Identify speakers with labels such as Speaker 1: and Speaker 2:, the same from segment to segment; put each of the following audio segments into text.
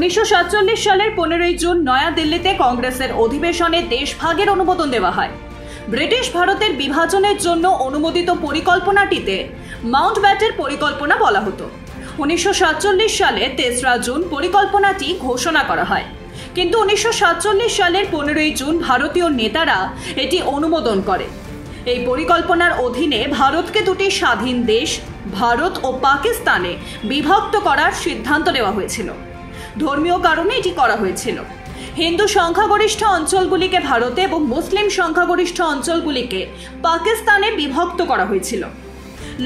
Speaker 1: 1947 সালের 15ই জুন নয়াদিল্লিতে কংগ্রেসের অধিবেশনে দেশভাগের অনুমোদন দেওয়া হয়। ব্রিটিশ ভারতের বিভাজনের জন্য অনুমোদিত পরিকল্পনাটিতে মাউন্টব্যাটেন পরিকল্পনা বলা হতো। 1947 সালে 3রা জুন পরিকল্পনাটি ঘোষণা করা হয়, কিন্তু 1947 সালের 15ই জুন ভারতীয় নেতারা এটি অনুমোদন করে। এই পরিকল্পনার অধীনে ভারতকে দুটি স্বাধীন দেশ ভারত ও পাকিস্তানে বিভক্ত করার সিদ্ধান্ত নেওয়া হয়েছিল। ধর্মীয় কারণে এটি করা হয়েছিল। হিন্দু সংখ্যাগরিষ্ঠ অঞ্চলগুলিকে ভারতে এবং মুসলিম সংখ্যাগরিষ্ঠ অঞ্চলগুলিকে পাকিস্তানে বিভক্ত করা হয়েছিল।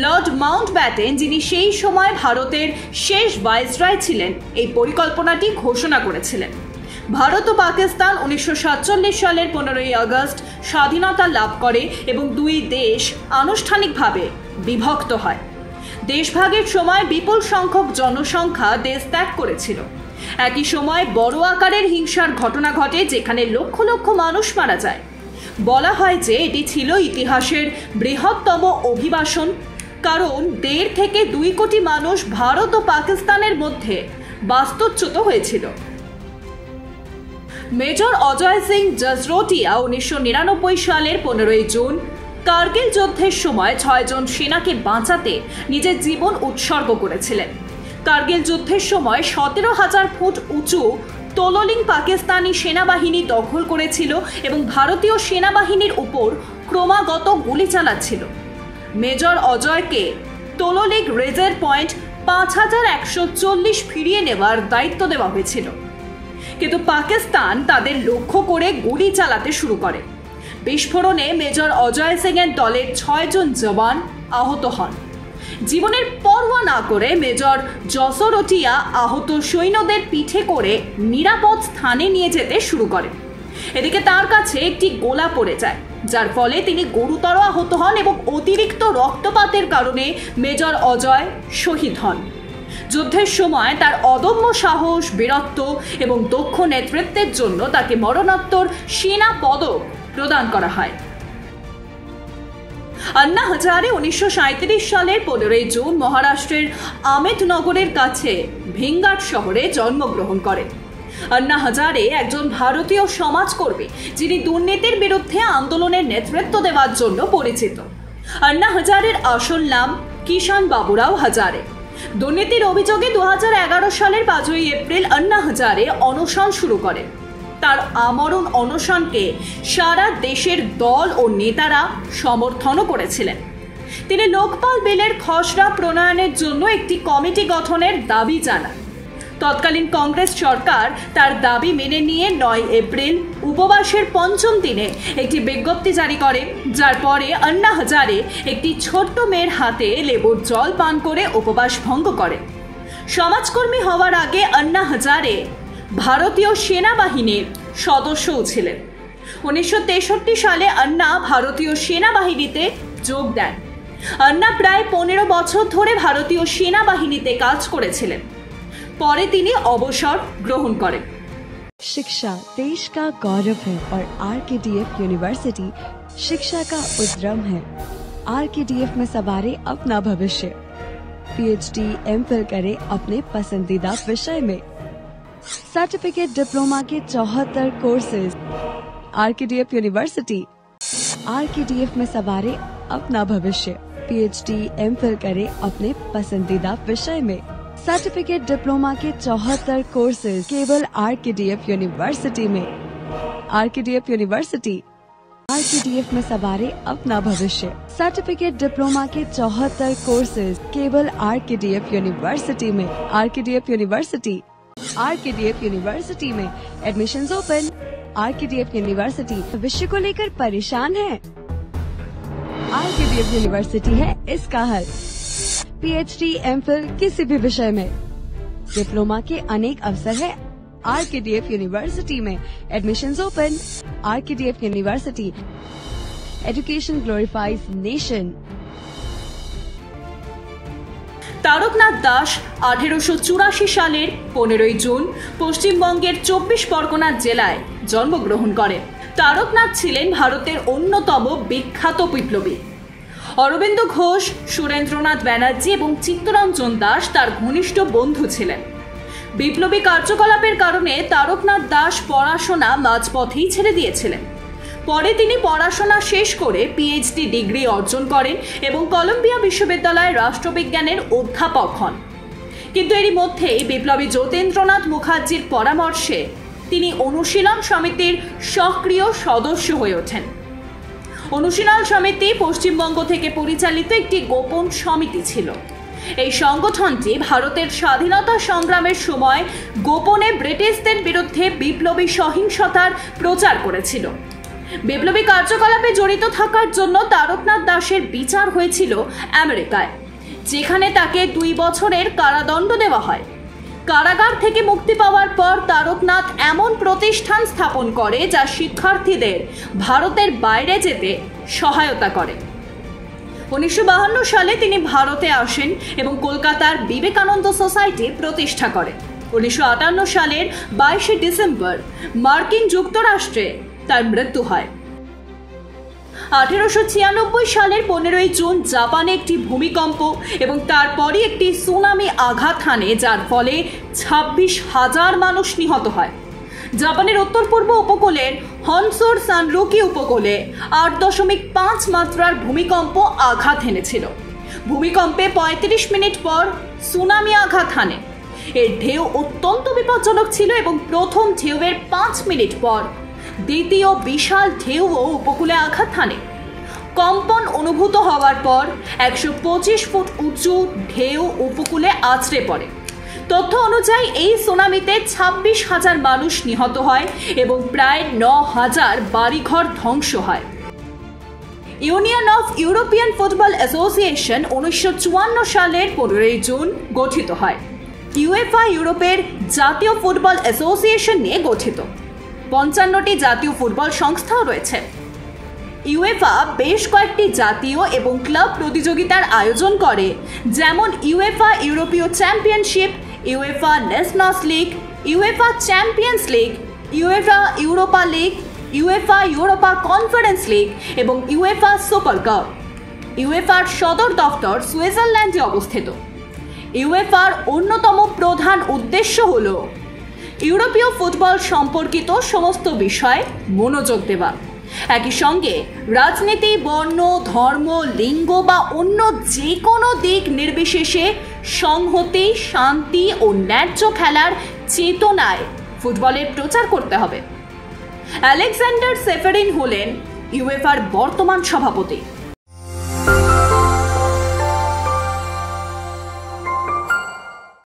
Speaker 1: লর্ড মাউন্টব্যাটেন, যিনি সেই সময় ভারতের শেষ ভাইসরয় ছিলেন, এই পরিকল্পনাটি ঘোষণা করেছিলেন। ভারত ও পাকিস্তান 1947 সালের 15ই আগস্ট স্বাধীনতা লাভ করে এবং দুই দেশ আনুষ্ঠানিকভাবে বিভক্ত হয়। দেশভাগের সময় বিপুল সংখ্যক জনসংখ্যা দেশ ত্যাগ করেছিল। একই সময় বড় আকারের হিংসার ঘটনা ঘটে, যেখানে লক্ষ লক্ষ মানুষ মারা যায়। বলা হয় যে এটি ছিল ইতিহাসের বৃহত্তম অভিবাসন, কারণ 1.5 থেকে 2 কোটি মানুষ ভারত ও পাকিস্তানের মধ্যে বাস্তুচ্যুত হয়েছিল। মেজর অজয় সিং জসরোটিয়া 1999 সালের 15ই জুন কার্গিল যুদ্ধের সময় 6 জন সেনাকে বাঁচাতে নিজের জীবন উৎসর্গ করেছিলেন। কার্গিল যুদ্ধের সময় 17,000 ফুট উঁচু তোললিং পাকিস্তানি সেনাবাহিনী দখল করেছিল এবং ভারতীয় সেনাবাহিনীর উপর ক্রমাগত গুলি চালাচ্ছিল। মেজর অজয়কে তোললিং রিজার্ভ পয়েন্ট 5140 ফিরিয়ে নেওয়ার দায়িত্ব দেওয়া হয়েছিল, কিন্তু পাকিস্তান তাদের লক্ষ্য করে গুলি চালাতে শুরু করে। বিস্ফোরণে মেজর অজয় সিং এর দলের 6 জন জওয়ান আহত হন। জীবনের পরোয়া না করে মেজর জসরোটিয়া আহত সৈন্যদের পিঠে করে নিরাপদ স্থানে নিয়ে যেতে শুরু করেন। এদিকে তার কাছে একটি গোলা পড়ে যায়, যার ফলে তিনি গুরুতর আহত হন এবং অতিরিক্ত রক্তপাতের কারণে মেজর অজয় শহীদ হন। যুদ্ধের সময় তার অদম্য সাহস, বীরত্ব এবং দক্ষ নেতৃত্বের জন্য তাকে মরণোত্তর সেনা পদক প্রদান করা হয়। আন্না হাজারে 1937 সালের 15ই জুন মহারাষ্ট্রের আমেঠনগরের কাছে ভিঙ্গাট শহরে জন্মগ্রহণ করেন। আন্না হাজারে একজন ভারতীয় সমাজকর্মী, যিনি দুর্নীতির বিরুদ্ধে আন্দোলনের নেতৃত্ব দেওয়ার জন্য পরিচিত। আন্না হাজারের আসল নাম কিষাণ বাবুরাও হাজারে। দুর্নীতির অভিযোগে 2011 সালের 5ই এপ্রিল আন্না হাজারে অনশন শুরু করেন। তার আমরণ অনশনকে সারা দেশের দল ও নেতারা সমর্থনও করেছিলেন। তিনি লোকপাল বিলের খসড়া প্রণয়নের জন্য একটি কমিটি গঠনের দাবি জানান। তৎকালীন কংগ্রেস সরকার তার দাবি মেনে নিয়ে 9 এপ্রিল উপবাসের 5ম দিনে একটি বিজ্ঞপ্তি জারি করে, যার পরে আন্না হাজারে একটি ছোট্ট মেয়ের হাতে লেবুর জল পান করে উপবাস ভঙ্গ করেন। সমাজকর্মী হওয়ার আগে আন্না হাজারে ভারতীয় সেনাবাহিনীর সদস্যও ছিলেন। 1963 সালে আন্না ভারতীয় সেনাবাহিনীতে যোগ দেন। আন্না প্রায় 15 বছর ধরে ভারতীয় সেনাবাহিনীতে কাজ করেছিলেন। পরে তিনি অবসর গ্রহণ করেন।
Speaker 2: शिक्षा देश का गौरव है और आरकेडीएफ यूनिवर्सिटी शिक्षा का उद्यम है। आरकेडीएफ में सवारे अपना भविष्य। पीएचडी, एमफिल करे अपने पसंदीदा विषय में। सर्टिफिकेट, डिप्लोमा के 74 कोर्सेज। RKDF university. आरकेडीएफ में सवारे अपना भविष्य। पीएचडी, एमफिल करे अपने पसंदीदा विषय में। सर्टिफिकेट, डिप्लोमा के 74 कोर्सेज केवल आरकेडीएफ यूनिवर्सिटी में। RKDF university. आरकेडीएफ में सवारे अपना भविष्य। सर्टिफिकेट, डिप्लोमा के 74 कोर्सेज केवल आरकेडीएफ यूनिवर्सिटी में। RKDF university. आरकेडीएफ यूनिवर्सिटी में एडमिशंस ओपन। आरकेडीएफ यूनिवर्सिटी भविष्य को लेकर परेशान है? आरकेडीएफ यूनिवर्सिटी है इसका हल। पीएचडी, एमफिल किसी भी विषय में, डिप्लोमा के अनेक अवसर है आरकेडीएफ यूनिवर्सिटी में। Admissions open. RKDF university. Education glorifies nation.
Speaker 1: Taraknath Das 1884 সালের 15ই জুন পশ্চিমবঙ্গের 24 পরগনা জেলায় জন্মগ্রহণ করেন। তারকনাথ ছিলেন ভারতের অন্যতম বিখ্যাত বিপ্লবী। অরবিন্দ ঘোষ, সুরেন্দ্রনাথ ব্যানার্জি এবং চিত্তরঞ্জন দাস তার ঘনিষ্ঠ বন্ধু ছিলেন। বিপ্লবী কার্যকলাপের কারণে তারকনাথ দাস পড়াশোনা মাঝপথেই ছেড়ে দিয়েছিলেন। পরে তিনি পড়াশোনা শেষ করে পিএইচডি ডিগ্রি অর্জন করেন এবং কলম্বিয়া বিশ্ববিদ্যালয়ের রাষ্ট্রবিজ্ঞানের অধ্যাপক হন। কিন্তু এরই মধ্যেই বিপ্লবী যতীন্দ্রনাথ মুখার্জির পরামর্শে তিনি অনুশীলন সমিতির সক্রিয় সদস্য হয়ে ওঠেন। অনুশীলন সমিতি পশ্চিমবঙ্গ থেকে পরিচালিত একটি গোপন সমিতি ছিল। এই সংগঠনটি ভারতের স্বাধীনতা সংগ্রামের সময় গোপনে ব্রিটিশদের বিরুদ্ধে বিপ্লবী সহিংসতার প্রচার করেছিল। বিপ্লবী কার্যকলাপে জড়িত থাকার জন্য তারকনাথ দাসের বিচার হয়েছিল আমেরিকায়, যেখানে তাকে 2 বছরের কারাদণ্ড দেওয়া হয়। কারাগার থেকে মুক্তি পাওয়ার পর তারকনাথ এমন প্রতিষ্ঠান স্থাপন করে যা শিক্ষার্থীদের ভারতের বাইরে যেতে সহায়তা করে। 1952 সালে তিনি ভারতে আসেন এবং কলকাতার বিবেকানন্দ সোসাইটি প্রতিষ্ঠা করেন। 1958 সালের 22 ডিসেম্বর মার্কিন যুক্তরাষ্ট্রে তার মৃত্যু হয়। 1896 সালের 15 জুন জাপানে একটি ভূমিকম্প এবং তারপরই একটি সুনামি আঘাত হানে, যার ফলে 26,000 মানুষ নিহত হয়। জাপানের উত্তর পূর্ব উপকূলের হনসুর সানরুকি উপকূলে 8.5 মাত্রার ভূমিকম্প আঘাত হেনেছিল। ভূমিকম্পে 35 মিনিট পর সুনামি আঘাত হানে। এর ঢেউ অত্যন্ত বিপজ্জনক ছিল এবং প্রথম ঢেউয়ের 5 মিনিট পর দ্বিতীয় বিশাল ঢেউও উপকূলে আঘাত হানে। কম্পন অনুভূত হওয়ার পর 125 ফুট উঁচু ঢেউ উপকূলে আছড়ে পড়ে। তথ্য অনুযায়ী এই সুনামিতে 26,000 মানুষ নিহত হয় এবং প্রায় 9,000 বাড়িঘর ধ্বংস হয়। Union of European football association 1954 সালের 15 জুন গঠিত হয়। ইউএফা ইউরোপের জাতীয় ফুটবল অ্যাসোসিয়েশন নিয়ে গঠিত। 55টি জাতীয় ফুটবল সংস্থাও রয়েছে। ইউএফা বেশ কয়েকটি জাতীয় এবং ক্লাব প্রতিযোগিতার আয়োজন করে, যেমন ইউএফা ইউরোপীয় championship, UEFA Nations league, UEFA champions league, UEFA Europa league, UEFA Europa conference league এবং ইউএফা সুপার কাপ। ইউএফার সদর দফতর সুইজারল্যান্ডে অবস্থিত। ইউএফার অন্যতম প্রধান উদ্দেশ্য হল ইউরোপীয় ফুটবল সম্পর্কিত সমস্ত বিষয়ে মনোযোগ দেওয়া। একই সঙ্গে রাজনীতি, বর্ণ, ধর্ম, লিঙ্গ বা অন্য যে কোনো দিক নির্বিশেষে সংহতি, শান্তি ও ন্যায্য খেলার চেতনায় ফুটবলের প্রচার করতে হবে। আলেকজান্ডার সেফেরিন হলেন ইউএফার বর্তমান সভাপতি।